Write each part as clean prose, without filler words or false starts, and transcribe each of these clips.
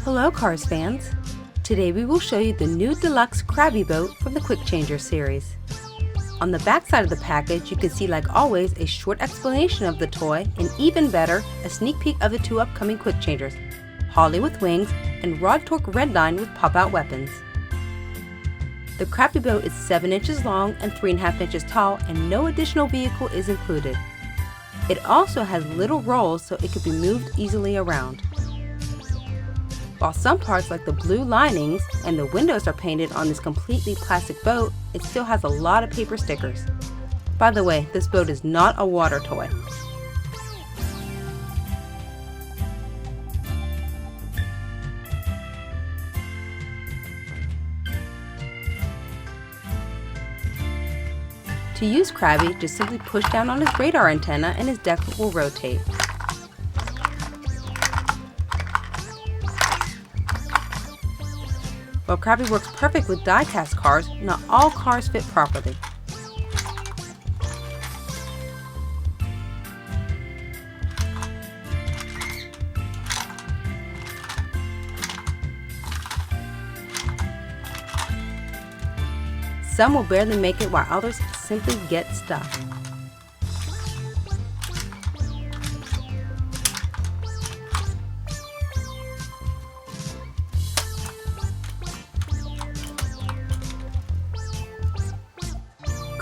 Hello Cars fans! Today we will show you the new Deluxe Crabby Boat from the Quick Changer series. On the back side of the package you can see, like always, a short explanation of the toy, and even better, a sneak peek of the two upcoming Quick Changers, Holly with wings and Rod Torque Redline with pop-out weapons. The Crabby Boat is 7 inches long and 3.5 inches tall, and no additional vehicle is included. It also has little rolls so it can be moved easily around. While some parts like the blue linings and the windows are painted on this completely plastic boat, it still has a lot of paper stickers. By the way, this boat is not a water toy. To use Crabby, just simply push down on his radar antenna and his deck will rotate. While Crabby works perfect with die-cast cars, not all cars fit properly. Some will barely make it while others simply get stuck.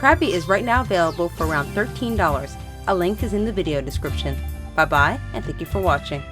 Crabby is right now available for around $13. A link is in the video description. Bye bye, and thank you for watching.